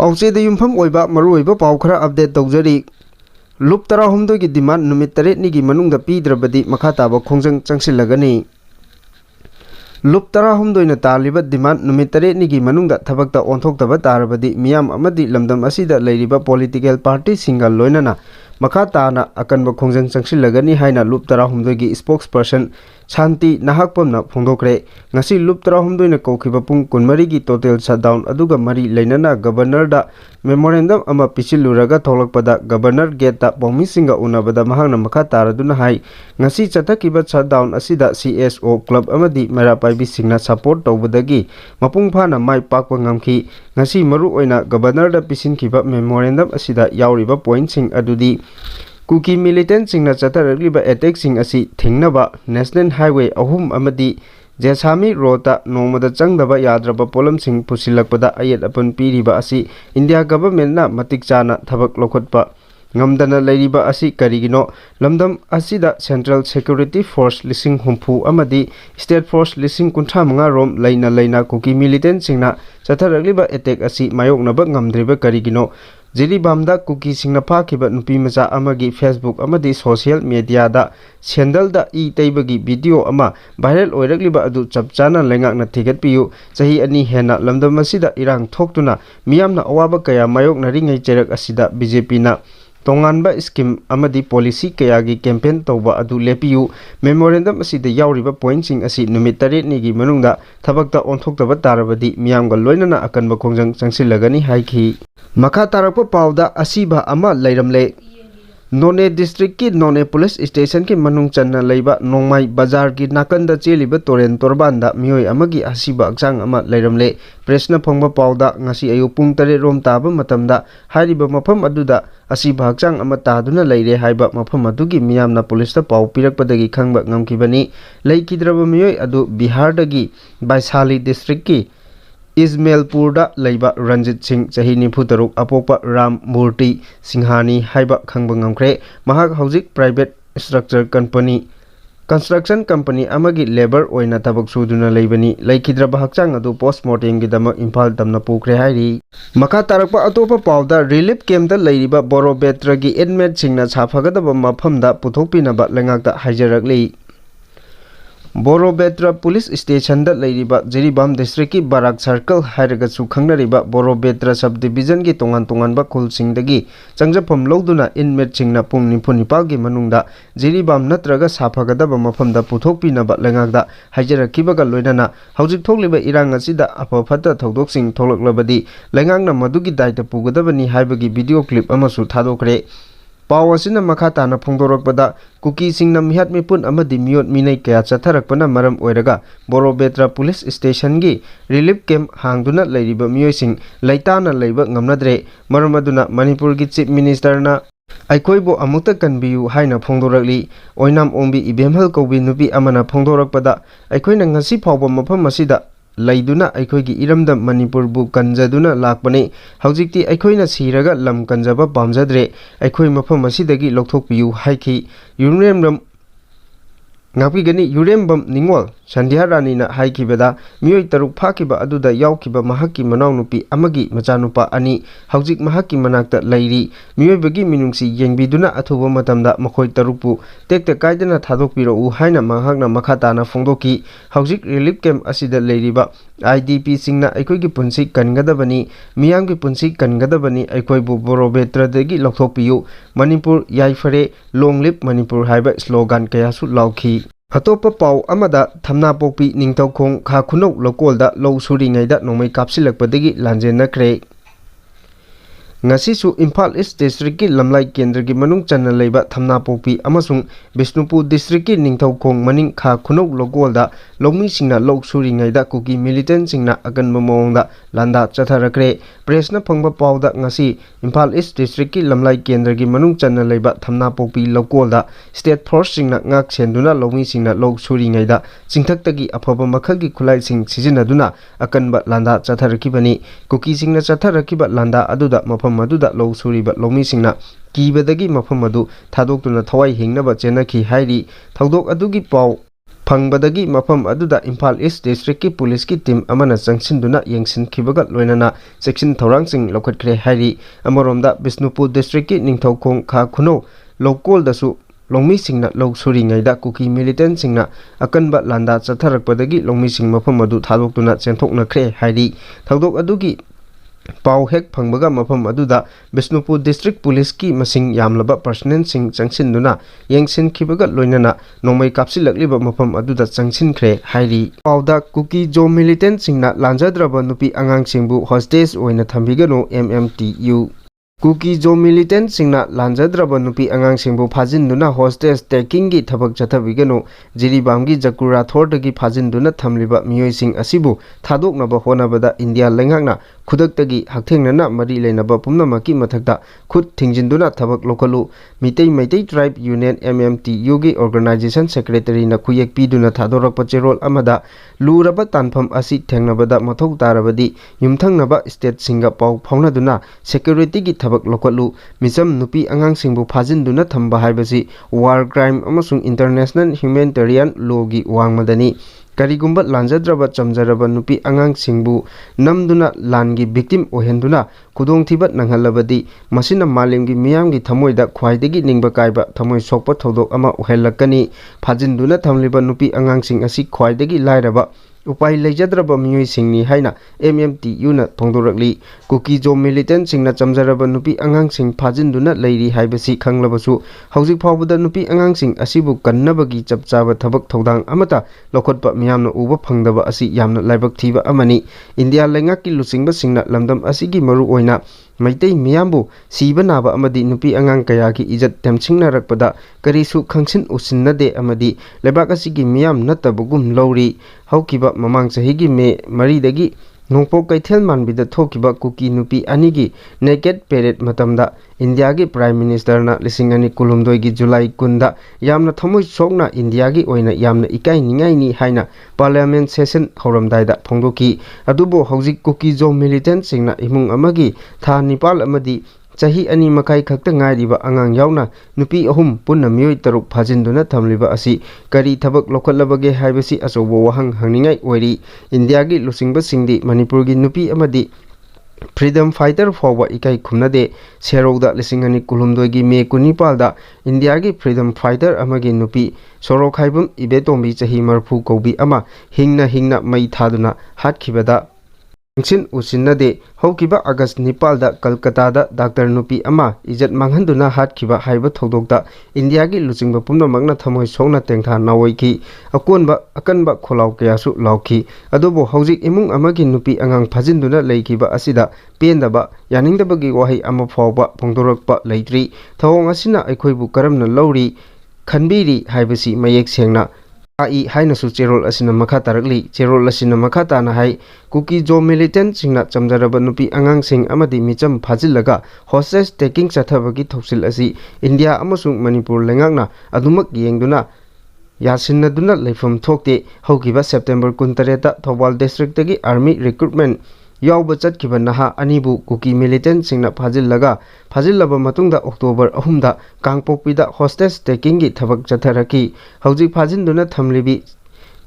ꯄꯥꯎꯆꯦꯗ ꯌꯨꯝꯐꯝ ꯑꯣꯏꯕ ꯃꯔꯨꯑꯣꯏꯕ ꯄꯥꯎ ꯈꯔ ꯑꯞꯗꯦꯠ ꯇꯧꯖꯔꯤ ꯂꯨꯞ 19 ꯒꯤ ꯗꯤꯃꯥꯟ ꯅꯨꯃꯤꯠ 8 ꯒꯤ ꯃꯅꯨꯡꯗ ꯄꯤꯗ꯭ꯔꯕꯗꯤ ꯃꯈꯥ ꯇꯥꯕ ꯈꯣꯡꯖꯪ ꯆꯪꯁꯤꯜꯂꯒꯅꯤ ꯂꯨꯞ 19 ꯅ ꯇꯥꯜꯂꯤꯕ ꯗꯤꯃꯥꯟ ꯅꯨꯃꯤꯠ 8 ꯒꯤ ꯃꯅꯨꯡꯗ ꯊꯕꯛꯇ ꯑꯣꯟꯊꯣꯛꯇꯕ ꯇꯥꯔꯕꯗꯤ ꯃꯤꯌꯥꯝ ꯑꯃꯗꯤ ꯂꯝꯗꯝ ꯑꯁꯤꯗ ꯂꯩꯔꯤꯕ ꯄꯣꯂꯤꯇꯤꯀꯦꯜ ꯄꯥꯔꯇꯤꯁꯤꯡꯒ ꯂꯣꯏꯅꯅ ꯃꯈꯥ ꯇꯥꯅ ꯑꯀꯟꯕ ꯈꯣꯡꯖꯪ ꯆꯪꯁꯤꯜꯂꯒꯅꯤ ꯍꯥꯏꯅ ꯂꯨꯞ 19 ꯒꯤ ꯁ꯭ꯄꯣꯛꯁꯄꯔꯁꯟ ꯁꯥꯟꯇꯤ ꯅꯍꯥꯛꯄꯝꯅ ꯐꯣꯡꯗꯣꯛꯈ꯭ꯔꯦ ꯉꯁꯤ ꯂꯨꯞ 19 ꯅ ꯀꯧꯈꯤꯕ ꯄꯨꯡ 24 ꯒꯤ ꯇꯣꯇꯦꯜ ꯁꯠꯗꯥꯎꯟ ꯑꯗꯨꯒ ꯃꯔꯤ ꯂꯩꯅꯅ ꯒꯕꯔꯅꯔꯗ ꯃꯦꯃꯣꯔꯦꯟꯗꯝ ꯑꯃ ꯄꯤꯁꯤꯜꯂꯨꯔꯒ ꯊꯣꯛꯂꯛꯄꯗ ꯒꯕꯔꯅꯔ ꯒꯦꯠꯇ ꯄꯥꯎꯃꯤꯁꯤꯡꯒ ꯎꯅꯕꯗ ꯃꯍꯥꯛꯅ ꯃꯈꯥ ꯇꯥꯔꯗꯨꯅ ꯍꯥꯏ ꯉꯁꯤ ꯆꯠꯊꯈꯤꯕ ꯁꯠꯗꯥꯎꯟ ꯑꯁꯤꯗ CSO ꯀ꯭ꯂꯕ ꯑꯃꯗꯤ ꯃꯩꯔꯥꯄꯥꯏꯕꯤꯁꯤꯡꯅ ꯁꯄꯣꯔꯠ ꯇꯧꯕꯗꯒꯤ ꯃꯄꯨꯡ ꯐꯥꯅ ꯃꯥꯏ ꯄꯥꯛꯄ ꯉꯝꯈꯤ ꯉꯁꯤ ꯃꯔꯨꯑꯣꯏꯅ ꯒꯕꯔꯅꯔꯗ ꯄꯤꯁꯤꯟꯈꯤꯕ ꯃꯦꯃꯣꯔꯦꯟꯗꯝ ꯑꯁꯤꯗ ꯌꯥꯎꯔꯤꯕ ꯄꯣꯏꯟꯠꯁꯤꯡ ꯑꯗꯨꯗꯤ Kuki militantsingna chatharagliba attacking asi thingnaba national highway 3 amadi Jesami Rota nomada changdaba yadraba polamsing pusilakpada ayat apun piriba asi India government na matik chana thabak lokhotpa ngamdana leiriba asi karigino lamdam asida Central Security Force lising humpu amadi State Force lising kuntha manga rom laina Kuki militantsingna chatharagliba attack asi mayoknaba ngamdriba karigino Jiribamda Kuki Singna Pakiba Nupi Maza Amagi Facebook Amadi Social Media da Sendal da Taibagi video ama viral oiragliba adu chapchana lengakna thigat piyu chahi ani hena lamdam asida irang thoktuna miyamna awaba kaya mayokna ringai cherak asida BJP na tonganba scheme amadi policy kayagi campaign tawba adu lepiyu memorandum asida yawriba pointsing asi numit 8 ni gi manungda thabakta onthokdaba tarabadi miyamga loinana akanba khongjang changsilagani haiki Makha tarakpa pauda asiba ama leiramle None district ki None police station ki manung channa leiba nongmai bazar ki nakanda cheliba toren torbanda mioi amagi asiba akchang ama leiramle presna phongba pauda ngasi ayu pung 3 rom taba matamda hariba mafam aduda asiba akchang ama taduna leire haiba mafam adugi miyamna police ta pau pirakpadagi khangba ngamkibani leikidraba mioi adu Bihar dagi Baisali district ki Ismailpurda Leiba Ranjit Singh Chahi Nifutaruk Apopa Ram Murti Singhani Haiba Khangba ngamkhre mahak hojik private construction company amagi labor oina tabak suduna leibani laikhidraba hakchang adu postmortem gi dama Imphal Thamnapokpi hairi makha tarakpa atopa pauda relief camp da leiriba Boro Betra gi inmate singna safagadaba mafamda puthokpinaba lengakta haijarakli Boro Betra Police Station da leiriba Jiribam District ki Barak Circle hairaga su khangnariba Boro Betra Subdivision ki tongan ba khul singdagi changjapam loduna inmate singna pung 94 gi manungda Jiribam natraga safagadaba mafamda puthokpinaba lengakda haijarakibaga loinana hojik thokliba irang asida apaphata thodok sing tholaklabadi lengangna madugi daita pugadabani haibagi video clip amasu thadokre Pawasina makhatana phongdorakpada Kuki Singna mihat mipun amadi miot minai kaya chatharakpana maram oiraga Boro Betra Police Station gi relief camp hangduna leiriba miyoising laitana leiba ngamnadre maram aduna Manipur gi Chief Minister na Aikoibo amukta kanbiyu haina phongdorakli oinam ombi ibemhal kobi nupi amana phongdorakpada aikoina ngasi phawba mafam asida Laiduna aikoigi iramda Manipur bu kanjaduna lakpane haujikti aikoina siraga lam kanjaba pamjadre aikoi mafam asidagi lokthokpiyu haiki yuremram ngapigani yurembam ningwal Sandhya Rani na haikibada mioi taruk phakiba aduda yaukiba mahaki manaunupi amagi machanupa ani haujik mahaki manakta leiri mioi bagi minungsi yengbiduna athuba matamda makhoi tarukpu tekta kaidana thadokpiro u haina mahakna makhatana phongdoki haujik relief camp asida leiriba IDP singna aikoigi punsi kangadabani miyamgi punsi kangadabani aikoibu Boro Betra dagi lokthokpiyu Manipur yaifare long live Manipur haiba slogan kayasu lauki Atopa pau amada Thamnapokpi Ningthoukhong Khunouda lokolda low Suringeida nomai kapsilakpadagi lanjenakre Ngasisu Imphal East District ki Lamlai Kendra ki manung channa leiba Thamnapokpi amasung Bishnupur District ki Ningthoukhong maning Khunouda lokolda longmi singna low Suringeida Kuki militant singna akanba mawngda landa chatharakre presna phangba pauda ngasi Imphal East District ki Lamlai Kendra ki manung channa leiba Thamnapokpi lokolda State Force singna ngak senduna longmi singna low Suringeida chingthaktagi afaba makhalgi khulai sing sizinaduna akanba landa chatharakibani Kuki singna chatharakibba landa aduda mafam Maduda low suriba lomi singna kibadagi mafam adu thadokuna thawai hingnaba chenaki hairi thodok adugi pau ꯐꯪꯕꯗꯒꯤ ꯃꯐꯝ ꯑꯗꯨꯗ ꯏꯝꯐꯥꯜ ꯏꯁ ꯗꯤꯁꯇ꯭ꯔꯤꯛꯀꯤ ꯄꯨꯂꯤꯁꯀꯤ team ꯑꯃꯅ ꯆꯪꯁꯤꯟꯗꯨꯅ ꯌꯦꯡꯁꯤꯟꯈꯤꯕꯒ ꯂꯣꯏꯅꯅ ꯆꯦꯛꯁꯤꯟ ꯊꯧꯔꯥꯡꯁꯤꯡ ꯂꯧꯈꯠꯈ꯭ꯔꯦ ꯍꯥꯏꯔꯤ꯫ ꯑꯃꯔꯣꯝꯗ ꯕꯤꯁꯅꯨꯄꯨꯔ ꯗꯤꯁꯇ꯭ꯔꯤꯛꯀꯤ ꯅꯤꯡꯊꯧꯈꯣꯡ ꯈꯥ ꯈꯨꯅꯧ ꯂꯧꯀꯣꯜꯗꯁꯨ ꯂꯧꯃꯤꯁꯤꯡꯅ ꯂꯧ ꯁꯨꯔꯤꯉꯩꯗ ꯀꯨꯀꯤ ꯃꯤꯂꯤꯇꯦꯟꯠꯁꯤꯡꯅ ꯑꯀꯟꯕ ꯂꯥꯟꯗꯥ ꯆꯠꯊꯔꯛꯄꯗꯒꯤ ꯂꯧꯃꯤꯁꯤꯡ ꯃꯐꯝ ꯑꯗꯨ ꯊꯥꯗꯣꯛꯇꯨꯅ ꯆꯦꯟꯊꯣꯛꯅꯈ꯭ꯔꯦ ꯍꯥꯏꯔꯤ꯫ ꯊꯧꯗꯣꯛ ꯑꯗꯨꯒꯤ ꯄꯥꯎ ꯍꯦꯛ ꯐꯪꯕꯒ ꯃꯐꯝ ꯑꯗꯨꯗ ꯕꯤꯁꯅꯨꯄꯨꯔ ꯗꯤꯁꯇ꯭ꯔꯤꯛ ꯄꯨꯂꯤꯁꯀꯤ ꯃꯁꯤꯡ ꯌꯥꯝꯂꯕ ꯄꯔꯁꯣꯅꯦꯜꯁꯤꯡ ꯆꯪꯁꯤꯟꯗꯨꯅ ꯌꯦꯡꯁꯤꯟꯈꯤꯕꯒ ꯂꯣꯏꯅꯅ ꯅꯣꯡꯃꯩ ꯀꯥꯞꯁꯤꯜꯂꯛꯂꯤꯕ ꯃꯐꯝ ꯑꯗꯨꯗ ꯆꯪꯁꯤꯟꯈ꯭ꯔꯦ ꯍꯥꯏꯔꯤ꯫ ꯄꯥꯎꯗ ꯀꯨꯀꯤ ꯖꯣ ꯃꯤꯂꯤꯇꯦꯟꯠꯁꯤꯡꯅ ꯂꯥꯟꯖꯗ꯭ꯔꯕ ꯅꯨꯄꯤ ꯑꯉꯥꯡꯁꯤꯡꯕꯨ ꯍꯣꯁꯇꯦꯖ ꯑꯣꯏꯅ ꯊꯝꯕꯤꯒꯅꯨ MMTU ꯀꯨꯀꯤ ꯖꯣ ꯃꯤꯂꯤꯇꯦꯟꯠꯁꯤꯡꯅ ꯂꯥꯟꯖꯗ꯭ꯔꯕ ꯅꯨꯄꯤ ꯑꯉꯥꯡꯁꯤꯡꯕꯨ ꯐꯥꯖꯤꯟꯗꯨꯅ ꯍꯣꯁꯇꯦꯖ ꯇꯦꯀꯤꯡꯒꯤ ꯊꯕꯛ ꯆꯠꯊꯕꯤꯒꯅꯨ꯫ ꯖꯤꯔꯤꯕꯥꯝꯒꯤ ꯖꯀꯨꯔꯥꯊꯣꯔꯗꯒꯤ ꯐꯥꯖꯤꯟꯗꯨꯅ ꯊꯝꯂꯤꯕ ꯃꯤꯑꯣꯏꯁꯤꯡ ꯑꯁꯤꯕꯨ ꯊꯥꯗꯣꯛꯅꯕ ꯍꯣꯠꯅꯕꯗ ꯏꯟꯗꯤꯌꯥ ꯂꯩꯉꯥꯛꯅ ꯈꯨꯗꯛꯇꯒꯤ ꯍꯛꯊꯦꯡꯅꯅ ꯃꯔꯤ ꯂꯩꯅꯕ ꯄꯨꯝꯅꯃꯛꯀꯤ ꯃꯊꯛꯇ ꯈꯨꯠ ꯊꯤꯡꯖꯤꯟꯗꯨꯅ ꯊꯕꯛ ꯂꯧꯈꯠꯂꯨ꯫ ꯃꯩꯇꯩ ꯇ꯭ꯔꯥꯏꯕ ꯌꯨꯅꯤꯌꯟ MMTUꯒꯤ ꯑꯣꯔꯒꯅꯥꯏꯖꯦꯁꯟ ꯁꯦꯀ꯭ꯔꯦꯇꯔꯤꯅ ꯈꯨꯌꯦꯛ ꯄꯤꯗꯨꯅ ꯊꯥꯗꯣꯔꯛꯄ ꯆꯦꯔꯣꯜ ꯑꯃꯗ ꯂꯨꯔꯕ ꯇꯥꯟꯐꯝ ꯑꯁꯤ ꯊꯦꯡꯅꯕꯗ ꯃꯊꯧ ꯇꯥꯔꯕꯗꯤ ꯌꯨꯝꯊꯪꯅꯕ ꯁ꯭ꯇꯦꯠꯁꯤꯡꯒ ꯄꯥꯎ ꯐꯥꯎꯅꯗꯨꯅ ꯁꯦꯀ꯭ꯌꯨꯔꯤꯇꯤꯒꯤ ꯊꯕꯛ ꯂꯧꯈꯠꯂꯨ꯫ ꯃꯤꯆꯝ ꯅꯨꯄꯤ ꯑꯉꯥꯡꯁꯤꯡꯕꯨ ꯐꯥꯖꯤꯟꯗꯨꯅ ꯊꯝꯕ ꯍꯥꯏꯕꯁꯤ ꯋꯥꯔ ꯀ꯭ꯔꯥꯏꯝ ꯑꯃꯁꯨꯡ ꯏꯟꯇꯔꯅꯦꯁꯅꯦꯜ ꯍ꯭ꯌꯨꯃꯦꯅꯤꯇꯔꯤꯌꯟ ꯂꯣꯒꯤ ꯋꯥꯡꯃꯗꯅꯤ꯫ ꯀꯔꯤꯒꯨꯝꯕ ꯂꯥꯟꯖꯗ꯭ꯔꯕ ꯆꯝꯖꯔꯕ ꯅꯨꯄꯤ ꯑꯉꯥꯡꯁꯤꯡꯕꯨ ꯅꯝꯗꯨꯅ ꯂꯥꯟꯒꯤ ꯚꯤꯛꯇꯤꯝ ꯑꯣꯏꯍꯟꯗꯨꯅ ꯈꯨꯗꯣꯡꯊꯤꯕ ꯅꯪꯍꯜꯂꯕꯗꯤ ꯃꯁꯤꯅ ꯃꯥꯂꯦꯝꯒꯤ ꯃꯤꯌꯥꯝꯒꯤ ꯊꯃꯣꯏꯗ ꯈ꯭ꯋꯥꯏꯗꯒꯤ ꯅꯤꯡꯕ ꯀꯥꯏꯕ ꯊꯃꯣꯏ ꯁꯣꯛꯄ ꯊꯧꯗꯣꯛ ꯑꯃ ꯑꯣꯏꯍꯜꯂꯛꯀꯅꯤ꯫ ꯐꯥꯖꯤꯟꯗꯨꯅ ꯊꯝꯂꯤꯕ ꯅꯨꯄꯤ ꯑꯉꯥꯡꯁꯤꯡ ꯑꯁꯤ ꯈ꯭ꯋꯥꯏꯗꯒꯤ ꯂꯥꯏꯔꯕ ꯎꯄꯥꯏ ꯂꯩꯖꯗ꯭ꯔꯕ ꯃꯤꯑꯣꯏꯁꯤꯡꯅꯤ ꯍꯥꯏꯅ MMTUꯅ ꯐꯣꯡꯗꯣꯔꯛꯂꯤ꯫ ꯀꯨꯀꯤ ꯖꯣ ꯃꯤꯂꯤꯇꯦꯟꯠꯁꯤꯡꯅ ꯆꯝꯖꯔꯕ ꯅꯨꯄꯤ ꯑꯉꯥꯡꯁꯤꯡ ꯐꯥꯖꯤꯟꯗꯨꯅ ꯂꯩꯔꯤ ꯍꯥꯏꯕꯁꯤ ꯈꯪꯂꯕꯁꯨ ꯍꯧꯖꯤꯛ ꯐꯥꯎꯕꯗ ꯅꯨꯄꯤ ꯑꯉꯥꯡꯁꯤꯡ ꯑꯁꯤꯕꯨ ꯀꯟꯅꯕꯒꯤ ꯆꯞ ꯆꯥꯕ ꯊꯕꯛ ꯊꯧꯗꯥꯡ ꯑꯃꯠꯇ ꯂꯧꯈꯠꯄ ꯃꯤꯌꯥꯝꯅ ꯎꯕ ꯐꯪꯗꯕ ꯑꯁꯤ ꯌꯥꯝꯅ ꯂꯥꯏꯕꯛ ꯊꯤꯕ ꯑꯃꯅꯤ꯫ ꯏꯟꯗꯤꯌꯥ ꯂꯩꯉꯥꯛꯀꯤ ꯂꯨꯆꯤꯡꯕꯁꯤꯡꯅ ꯂꯝꯗꯝ ꯑꯁꯤꯒꯤ ꯃꯔꯨꯑꯣꯏꯅ ꯃꯩꯇꯩ ꯃꯤꯌꯥꯝꯕꯨ ꯁꯤꯕ ꯅꯥꯕ ꯑꯃꯗꯤ ꯅꯨꯄꯤ ꯑꯉꯥꯡ ꯀꯌꯥꯒꯤ ꯏꯖꯠ ꯇꯦꯝꯁꯤꯡꯅꯔꯛꯄꯗ ꯀꯔꯤꯁꯨ ꯈꯪꯁꯤꯟ ꯎꯁꯤꯟꯅꯗꯦ ꯑꯃꯗꯤ ꯂꯩꯕꯥꯛ ꯑꯁꯤꯒꯤ ꯃꯤꯌꯥꯝ ꯅꯠꯇꯕꯒꯨꯝ ꯂꯧꯔꯤ꯫ ꯍꯧꯈꯤꯕ ꯃꯃꯥꯡ ꯆꯍꯤꯒꯤ ꯃꯦ 4ꯗꯒꯤ ꯅꯣꯡꯄꯣꯛ ꯀꯩꯊꯦꯜ ꯃꯥꯟꯕꯤꯗ ꯊꯣꯛꯈꯤꯕ ꯀꯨꯀꯤ ꯅꯨꯄꯤ ꯑꯅꯤꯒꯤ ꯅꯦꯀꯦꯠ ꯄꯦꯔꯦꯗ ꯃꯇꯝꯗ ꯏꯟꯗꯤꯌꯥꯒꯤ ꯄ꯭ꯔꯥꯏꯝ ꯃꯤꯅꯤꯁꯇꯔꯅ 2019ꯒꯤ ꯖꯨꯂꯥꯏ 10ꯗ ꯌꯥꯝꯅ ꯊꯃꯣꯏ ꯁꯣꯛꯅ ꯏꯟꯗꯤꯌꯥꯒꯤ ꯑꯣꯏꯅ ꯌꯥꯝꯅ ꯏꯀꯥꯏꯅꯤꯡꯉꯥꯏꯅꯤ ꯍꯥꯏꯅ ꯄꯥꯔꯂꯤꯌꯥꯃꯦꯟꯠ ꯁꯦꯁꯟ ꯍꯧꯔꯝꯗꯥꯏꯗ ꯐꯣꯡꯗꯣꯛꯈꯤ꯫ ꯑꯗꯨꯕꯨ ꯍꯧꯖꯤꯛ ꯀꯨꯀꯤ ꯖꯣ ꯃꯤꯂꯤꯇꯦꯟꯠꯁꯤꯡꯅ ꯏꯃꯨꯡ ꯑꯃꯒꯤ ꯊꯥ 9 ꯑꯃꯗꯤ ꯆꯍꯤ 2 ꯃꯈꯥꯏ ꯈꯛꯇ ꯉꯥꯏꯔꯤꯕ ꯑꯉꯥꯡ ꯌꯥꯎꯅ ꯅꯨꯄꯤ 3 ꯄꯨꯟꯅ ꯃꯤꯑꯣꯏ 6 ꯐꯥꯖꯤꯟꯗꯨꯅ ꯊꯝꯂꯤꯕ ꯑꯁꯤ ꯀꯔꯤ ꯊꯕꯛ ꯂꯧꯈꯠꯂꯕꯒꯦ ꯍꯥꯏꯕꯁꯤ ꯑꯆꯧꯕ ꯋꯥꯍꯪ ꯍꯪꯅꯤꯡꯉꯥꯏ ꯑꯣꯏꯔꯤ꯫ ꯏꯟꯗꯤꯌꯥꯒꯤ ꯂꯨꯆꯤꯡꯕꯁꯤꯡꯗꯤ ꯃꯅꯤꯄꯨꯔꯒꯤ ꯅꯨꯄꯤ ꯑꯃꯗꯤ ꯐ꯭रीडम फाइटर फाउबा इकाई खुमनदे। सेरौदा 2019गी मे 17दा इंडियागी फ्रीडम फाइटर अमगी नुपी सोरोखाइबम इबेतोंबी चही 30 कौबी अमा हिंगना मई थादुना हाटखिबदा इंसिन उसिन्नदे। हौकिबा अगस्त 9दा कलकत्तादा डॉक्टर नुपी अमा इजत मांगहंदुना हाटखिबा हाइबा थौदोकता इंडियागी लुचिंगबा पुम्नमकना थमोय सोकना तेंथा नावोइखि। अकोनबा अकनबा खोलाव कयासु लावखि। अदुबो हौजिक इमुंग अमगी नुपी अंगांग फाजिन्दुना लेखिबा असिदा पेंदबा यानिंगदबगी वाहै अमा फावबा फोंदोरकपा लेट्री। थौंग असिना अखोइबु करमना लौरी खनबीरी हाइबसि मयेक सेंगना आई हाइनसु चेरोल असिना मखा तारकली। चेरोल असिना मखा ताना हाइ कुकी जो मिलिटेंट सिंगना चमजरबा नुपी अंगांग सिंग अमदी मिचम फाजिलगा होस्टेज टेकिंग चथबगी थौसिल असी इंडिया अमसुंग मणिपुर लेंगांगना अदुमक येंगदुना यासिन्नदुना लेफम थोकते। हौकिबा सेप्टेम्बर 23 थौबाल डिस्ट्रिक्टगी आर्मी रिक्रूटमेंट यावबा चटकिबा नहा अनिबु कुकी मिलिटेंट सिंगना फाजिलबा मतुंगदा अक्टोबर 3 कांगपोकपीदा होस्टेज टेकिंग थबक चथरकी। हौजिक फाजिन्दुना थमलिबी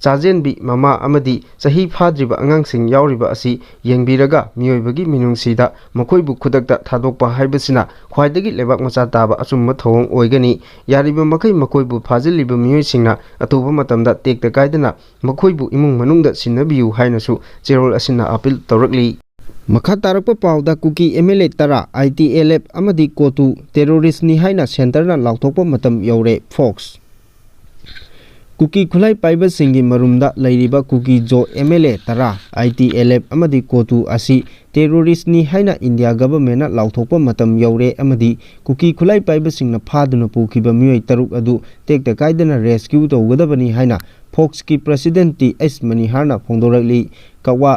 चाजेनबी ममा अमदी चही फाद्रिबा अंगांगसिंग यावरिबा असि येंगबिरगा मियोइबगी मिनुंगसिदा मखोइबु खुदकता थादोकपा हाइबसिना ख्वाइदगी लेबाक मचा ताबा अचुम्बा थौंग ओइगनी। यारिबा मखै मखोइबु फाजिलिबा मियोइसिंगना अतुबा मतमदा टेकता काइदना मखोइबु इमुंग मनुंगदा सिन्नबियु हाइनसु चेरोल असिना अपील तौरकली। मखा तारकपा पाउदा कुकी MLA 10 ITLF अमदी कोतु टेरोरिस्टनी हाइना सेंटरना लाउथोकपा मतम यौरे। फोक्स कुकी खुलाई पाइबा सिंगी मरुमदा लैरिबा कुकी जो MLA 10 ITLF अमदी कोतु असी टेरोरिस्टनी हाइना इंडिया गवर्नमेंट लाउथोकपा मतम यौरे। अमदी कुकी खुलाई पाइबा सिंगना फादुना पुखिबा मियोइ 3 अदु टेकता काइदना रेस्क्यू तौगदबनी हाइना फोक्स की प्रेसिडेंट TS मनिहारना फोंदोरकली। कवा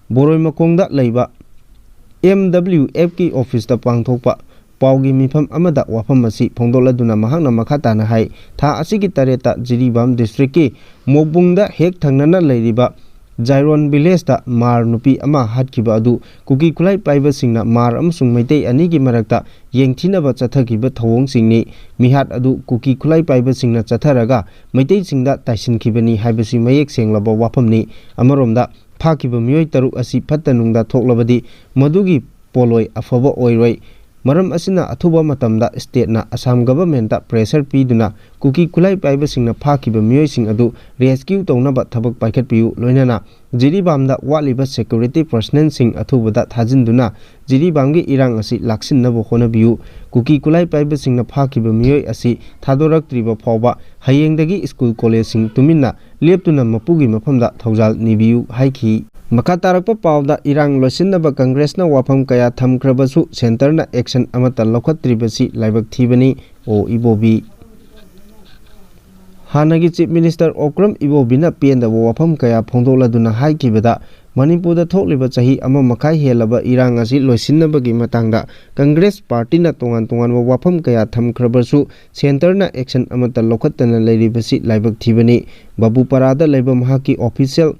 बोरोइमखोंगदा लैबा MWF की ऑफिस दा पांगथोकपा पाउगी मिफम अमदा वाफम असी फोंदोलदुना महांगना मखा ताना हाइ था असिगी तरेता जिरीबाम डिस्ट्रिक्ट की मोबुंगदा हेक थंगनना लैरिबा Jairon village da mar nupi ama hatkiba adu kuki kulai paiba singna mar amsung maitei ani gi marakta yengthinaba chathakiba thawong singni mihat adu kuki kulai paiba singna chatharaga maitei singda taisinkhibani haibasi mayek senglaba waphamni amaromda phakiba miyoi taruk asi phattanungda thoklabadi madugi poloi afaba oiroi maram asina athuba matamda state na Assam government da pressure piduna kuki kulai paiba singna phakiba miyoi sing adu rescue townaba thabak paikhat piu loinana Jiribamda waliba security personnel sing athubada thajinduna Jiribamgi irang asi laksinnabu honabiu kuki kulai paiba singna phakiba miyoi asi thadoraktriba phawba hayengdagi school college sing tuminna leptuna mapugi mafamda thaujal nibiu haiki Makatarakpa pawda irang loisinnaba Congressna wafam kaya thamkhrabasu centerna action amata lokhatribasi laibak thibani o ibobi Hanagi Chief Minister Okram Ibobina Pienda wafam kaya phongdoladuna haikibada Manipurda thokliba chahi ama makai helaba irang asi loisinnabagi matangda Congress Party na tongan wafam kaya thamkhrabasu centerna action amata lokhatana leiribasi laibak thibani Babu Parada leiba mahaki official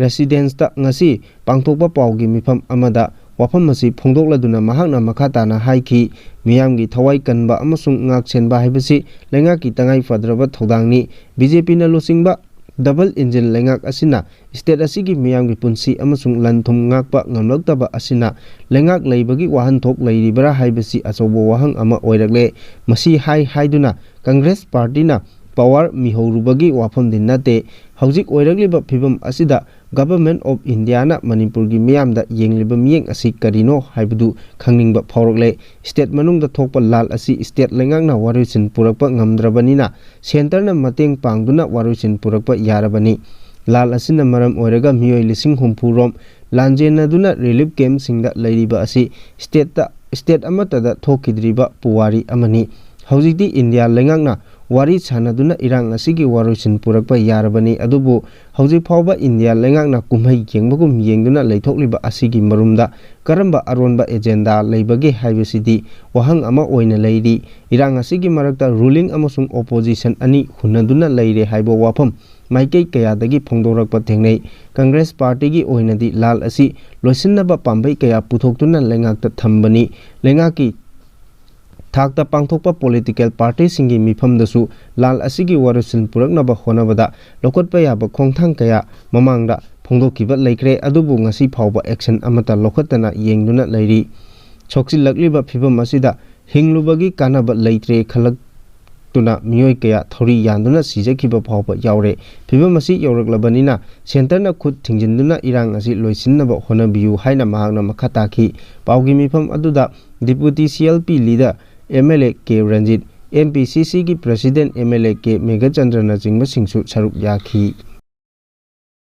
residence ta ngasi pangthokpa pawgi mifam amada wafam asi phongdokladuna mahakna makhatana haiki miyamgi thawai kanba amasung ngaksenba haibasi lengaki tangai fadraba thodangni BJP na losingba double engine lengak asina state asigi miyamgi punsi amasung lanthum ngakpa ngamlaktaba asina lengak leibagi wahan thok leiribara haibasi achobo wahang ama oirakle masi haiduna Congress Party na power mihourubagi wafam dinnate hawjik oiragliba phibam asida Government of India na Manipurgi miyamda yengliba miyeng asi karino haibadu khangningba phawrakle state manungda thokpa lal asi state lengakna warusin purakpa ngamdrabanina centerna mateng pangduna warusin purakpa yarabani lal asina maram oiraga miyoi lising humpurom lanjenaduna relief camp singda leiriba asi state amatada thokidriba puwari amani hawjikti India lengakna wari chanaduna irang asigi warusin purakpa yarabani adubu hawjik phawba India lengakna kumhai yengbagum yengduna leithokliba asigi marumda karamba aronba agenda leibage haibasidi wahang ama oina leiri irang asigi marakta ruling amasung opposition ani hunaduna leire haibo wafam maikei kayadagi phongdorakpa thengnei Congress Party gi oinadi lal asi loisinnaba pambai kaya puthokduna lengakta thambani lengaki Thakta pangthokpa political party singi mifamdasu lal asigi warusin puraknaba honabada lokotpa yaba khongthang kaya mamangda phongdokiba leikre adubu ngasi phawba action amata lokhatana yengduna leiri choksilakliba phibam asida hinglubagi kanaba leitre khalak tuna miyoi kaya thori yanduna sijakhiba phawba yaure phibam asi yauraklabanina centerna khut thingjinduna irang asi loisinnaba honabiu haina mahakna makhataki pawgi mifam aduda deputy CLP leader MLA K Ranjit MPCC की president MLA के Meghachandra nudging सिंसु सरuk याखी